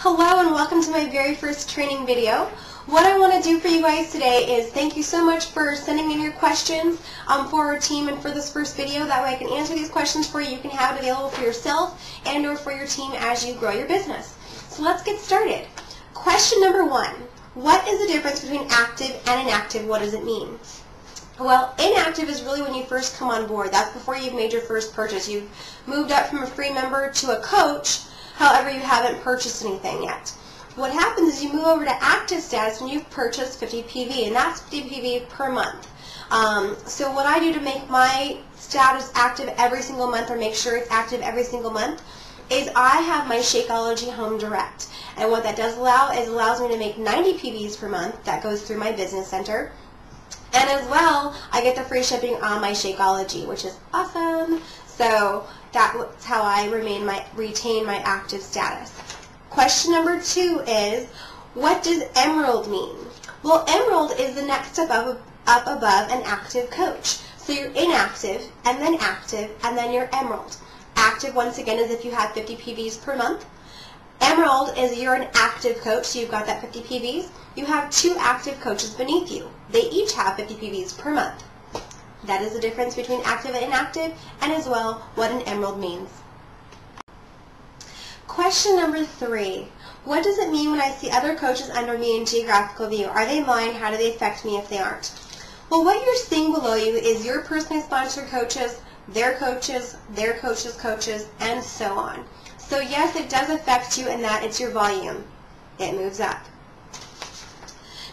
Hello and welcome to my very first training video. What I want to do for you guys today is thank you so much for sending in your questions for our team and for this first video. That way I can answer these questions for you. You can have it available for yourself and or for your team as you grow your business. So let's get started. Question number 1. What is the difference between active and inactive? What does it mean? Well, inactive is really when you first come on board. That's before you've made your first purchase. You've moved up from a free member to a coach. However, you haven't purchased anything yet. What happens is you move over to active status when you've purchased 50 PV, and that's 50 PV per month. So what I do to make my status active every single month, or make sure it's active every single month, is I have my Shakeology Home Direct. And what that does allows me to make 90 PVs per month. That goes through my business center. And as well, I get the free shipping on my Shakeology, which is awesome. So that's how I retain my active status. Question number 2 is, what does Emerald mean? Well, Emerald is the next step up above an active coach. So you're inactive, and then active, and then you're Emerald. Active, once again, is if you have 50 PVs per month. Emerald is you're an active coach, so you've got that 50 PVs. You have 2 active coaches beneath you. They each have 50 PVs per month. That is the difference between active and inactive, and as well what an emerald means. Question number 3. What does it mean when I see other coaches under me in geographical view? Are they mine? How do they affect me if they aren't? Well, what you're seeing below you is your personally sponsored coaches, their coaches, coaches, and so on. So yes, it does affect you in that it's your volume. It moves up.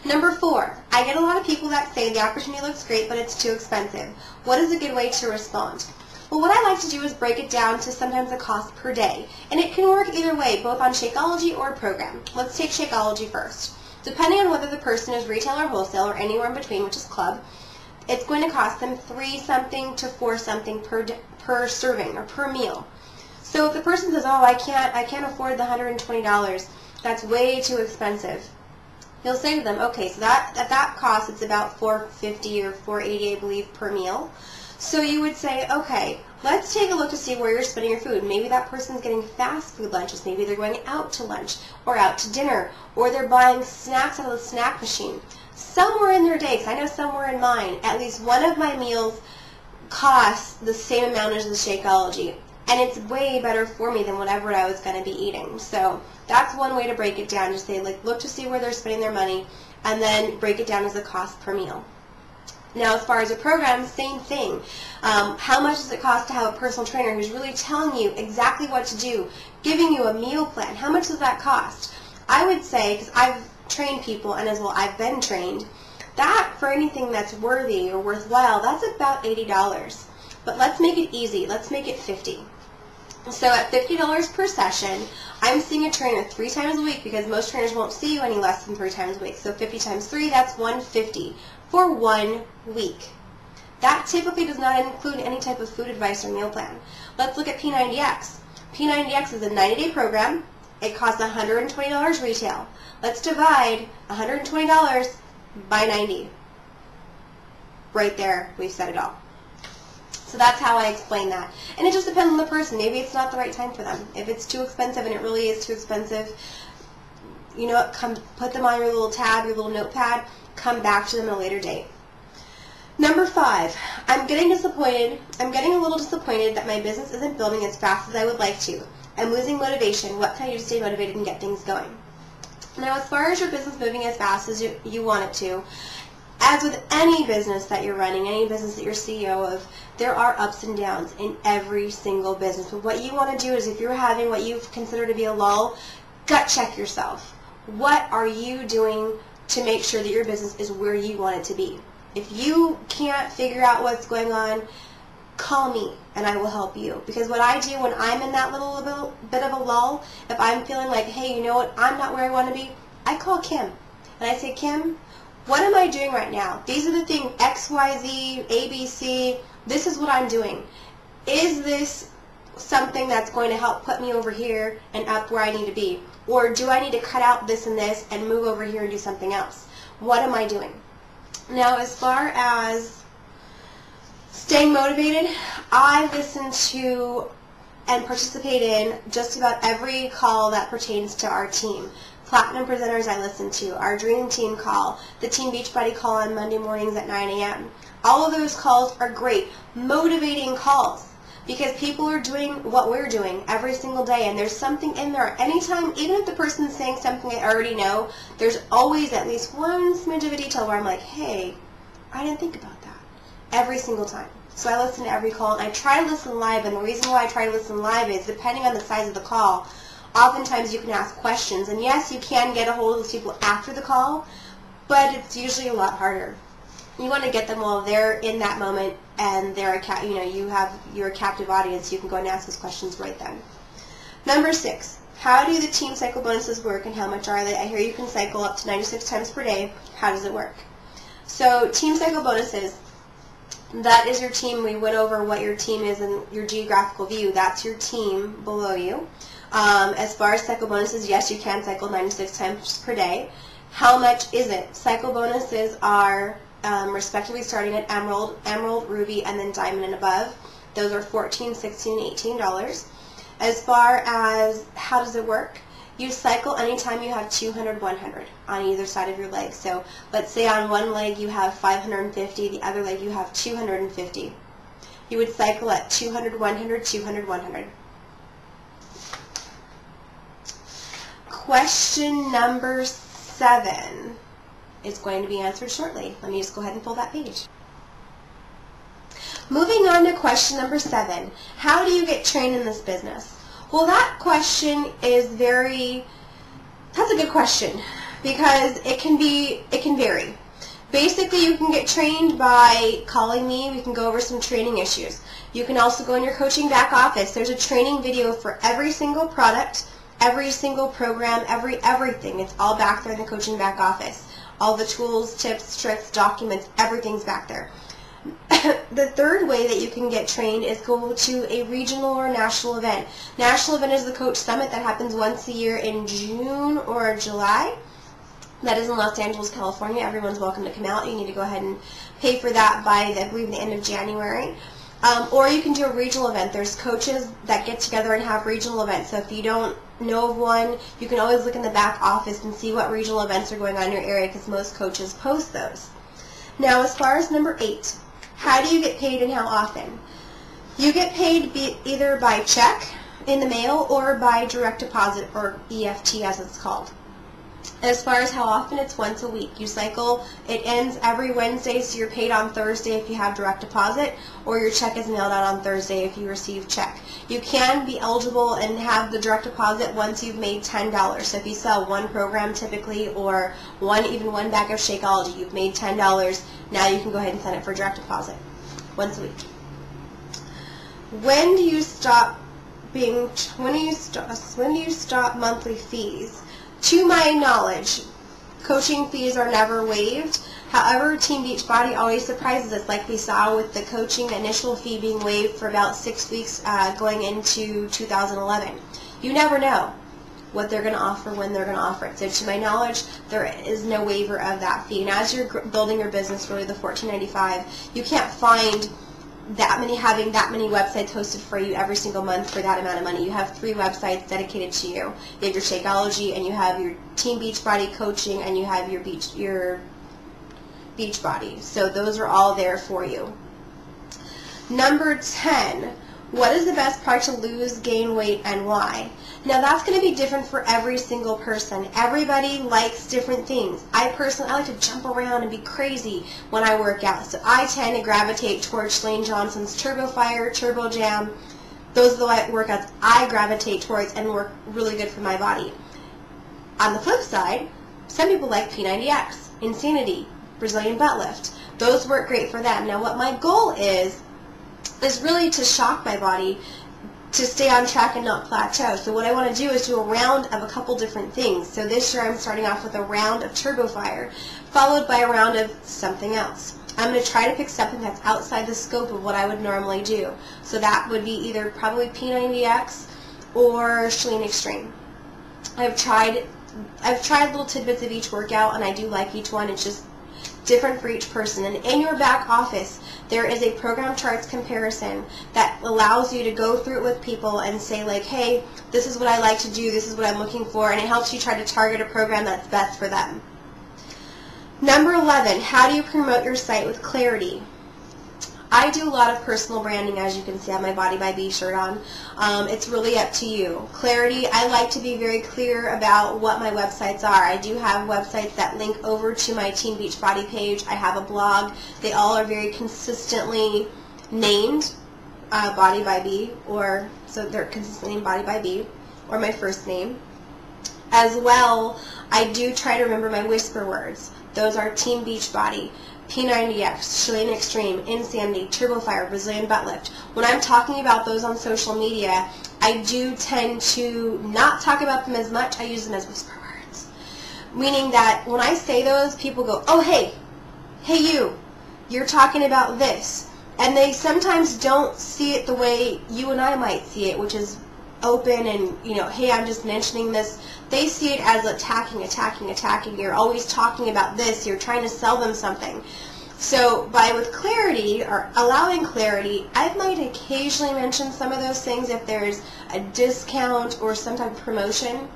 Number 4, I get a lot of people that say the opportunity looks great, but it's too expensive. What is a good way to respond? Well, what I like to do is break it down to sometimes a cost per day. And it can work either way, both on Shakeology or program. Let's take Shakeology first. Depending on whether the person is retail or wholesale or anywhere in between, which is club, it's going to cost them $3 something to $4 something per serving or per meal. So if the person says, oh, I can't afford the $120, that's way too expensive. You'll say to them, okay, so at that cost, it's about $4.50 or $4.80, I believe, per meal. So you would say, okay, let's take a look to see where you're spending your food. Maybe that person's getting fast food lunches. Maybe they're going out to lunch or out to dinner, or they're buying snacks out of the snack machine. Somewhere in their day, because I know somewhere in mine, at least one of my meals costs the same amount as the Shakeology. And it's way better for me than whatever I was going to be eating. So that's one way to break it down. Just say, like, look to see where they're spending their money, and then break it down as a cost per meal. Now, as far as a program, same thing. How much does it cost to have a personal trainer who's really telling you exactly what to do, giving you a meal plan? How much does that cost? I would say, because I've trained people, and as well I've been trained, that for anything that's worthy or worthwhile, that's about $80. But let's make it easy. Let's make it $50. So at $50 per session, I'm seeing a trainer 3 times a week, because most trainers won't see you any less than 3 times a week. So 50 times 3, that's $150 for 1 week. That typically does not include any type of food advice or meal plan. Let's look at P90X. P90X is a 90-day program. It costs $120 retail. Let's divide $120 by 90. Right there, we've said it all. So that's how I explain that. And it just depends on the person. Maybe it's not the right time for them. If it's too expensive, and it really is too expensive, you know what, come put them on your little tab, your little notepad, come back to them at a later date. Number 5, I'm getting a little disappointed that my business isn't building as fast as I would like to. I'm losing motivation. What can I do to stay motivated and get things going? Now, as far as your business moving as fast as you want it to, as with any business that you're running, any business that you're CEO of, there are ups and downs in every single business. But what you want to do is, if you're having what you consider to be a lull, gut check yourself. What are you doing to make sure that your business is where you want it to be? If you can't figure out what's going on, call me and I will help you. Because what I do when I'm in that little bit of a lull, if I'm feeling like, hey, you know what, I'm not where I want to be, I call Kim. And I say, Kim, what am I doing right now? These are the things, X, Y, Z, A, B, C. This is what I'm doing. Is this something that's going to help put me over here and up where I need to be? Or do I need to cut out this and this and move over here and do something else? What am I doing? Now, as far as staying motivated, I listen to and participate in just about every call that pertains to our team. Platinum presenters I listen to, our Dream Team call, the Team Beachbody call on Monday mornings at 9 a.m. All of those calls are great, motivating calls, because people are doing what we're doing every single day, and there's something in there. Anytime, even if the person's saying something I already know, there's always at least one smidge of a detail where I'm like, hey, I didn't think about that. Every single time. So I listen to every call, and I try to listen live, and the reason why I try to listen live is depending on the size of the call, oftentimes you can ask questions, and yes, you can get a hold of those people after the call, but it's usually a lot harder. You want to get them while they're in that moment, and they're you're a captive audience. You can go and ask those questions right then. Number 6, how do the team cycle bonuses work, and how much are they? I hear you can cycle up to 96 times per day. How does it work? So team cycle bonuses, that is your team. We went over what your team is in your geographical view. That's your team below you. As far as cycle bonuses, yes, you can cycle 96 times per day. How much is it? Cycle bonuses are respectively starting at emerald, ruby, and then diamond and above. Those are $14, $16, and $18. As far as how does it work, you cycle anytime you have 200, 100 on either side of your leg. So let's say on one leg you have 550, the other leg you have 250. You would cycle at 200, 100, 200, 100. Question number 7 is going to be answered shortly. Let me just go ahead and pull that page. Moving on to question number 7. How do you get trained in this business? Well, that question is that's a good question, because it can vary. Basically, you can get trained by calling me. We can go over some training issues. You can also go in your coaching back office. There's a training video for every single product, every single program, everything. It's all back there in the coaching back office. All the tools, tips, tricks, documents, everything's back there. The third way that you can get trained is go to a regional or national event. National event is the Coach Summit that happens once a year in June or July. That is in Los Angeles, California. Everyone's welcome to come out. You need to go ahead and pay for that by, I believe, the end of January. Or you can do a regional event. There's coaches that get together and have regional events. So if you don't know of one, you can always look in the back office and see what regional events are going on in your area, because most coaches post those. Now, as far as number 8, how do you get paid and how often? You get paid either by check in the mail or by direct deposit, or EFT as it's called. As far as how often, it's once a week. You cycle, it ends every Wednesday, so you're paid on Thursday if you have direct deposit, or your check is mailed out on Thursday if you receive check. You can be eligible and have the direct deposit once you've made $10. So if you sell one program typically, or even one bag of Shakeology, you've made $10, now you can go ahead and send it for direct deposit once a week. When do you stop monthly fees? To my knowledge, coaching fees are never waived. However, Team Beachbody always surprises us, like we saw with the coaching initial fee being waived for about 6 weeks going into 2011. You never know what they're going to offer, when they're going to offer it. So to my knowledge, there is no waiver of that fee. And as you're building your business, really the $14.95, you can't find having that many websites hosted for you every single month for that amount of money. You have 3 websites dedicated to you. You have your Shakeology, and you have your Team Beachbody coaching, and you have your Beachbody. So those are all there for you. Number 10. What is the best part to lose, gain weight, and why? Now that's going to be different for every single person. Everybody likes different things. I like to jump around and be crazy when I work out. So I tend to gravitate towards Shalane Johnson's Turbo Fire, Turbo Jam. Those are the workouts I gravitate towards and work really good for my body. On the flip side, some people like P90X, Insanity, Brazilian butt lift. Those work great for them. Now what my goal is really to shock my body to stay on track and not plateau. So what I want to do is do a round of a couple different things. So this year I'm starting off with a round of Turbo Fire, followed by a round of something else. I'm going to try to pick something that's outside the scope of what I would normally do. So that would be either probably P90X or Shalane Extreme. I've tried little tidbits of each workout, and I do like each one. It's just different for each person. And in your back office, there is a program charts comparison that allows you to go through it with people and say like, hey, this is what I like to do, this is what I'm looking for, and it helps you try to target a program that's best for them. Number 11, how do you promote your site with clarity? I do a lot of personal branding, as you can see. I have my Body by B shirt on. It's really up to you. Clarity, I like to be very clear about what my websites are. I do have websites that link over to my Teen Beachbody page. I have a blog. They all are very consistently named Body by B, or so they're consistently named Body by B, or my first name. As well, I do try to remember my whisper words. Those are Teen Beachbody, P90X, Chilean Extreme, Insanity, Turbo Fire, Brazilian Butt Lift. When I'm talking about those on social media, I do tend to not talk about them as much. I use them as whisper words. Meaning that when I say those, people go, oh, hey you're talking about this. And they sometimes don't see it the way you and I might see it, which is open and, hey, I'm just mentioning this. They see it as attacking. You're always talking about this. You're trying to sell them something. So with clarity, or allowing clarity, I might occasionally mention some of those things if there's a discount or some type of promotion.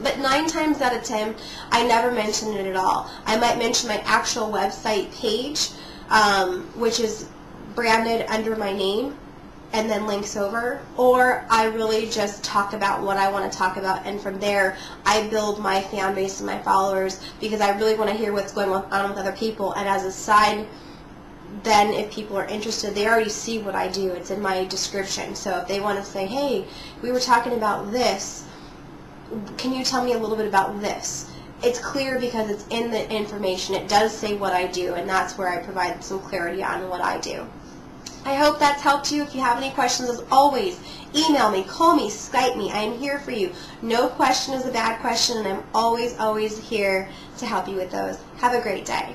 But 9 times out of 10, I never mention it at all. I might mention my actual website page, which is branded under my name, and then links over, or I really just talk about what I want to talk about, and from there I build my fan base and my followers, because I really want to hear what's going on with other people. And as a side, then if people are interested, they already see what I do. It's in my description. So if they want to say, hey, we were talking about this, can you tell me a little bit about this? It's clear because it's in the information. It does say what I do, and that's where I provide some clarity on what I do. I hope that's helped you. If you have any questions, as always, email me, call me, Skype me. I am here for you. No question is a bad question, and I'm always here to help you with those. Have a great day.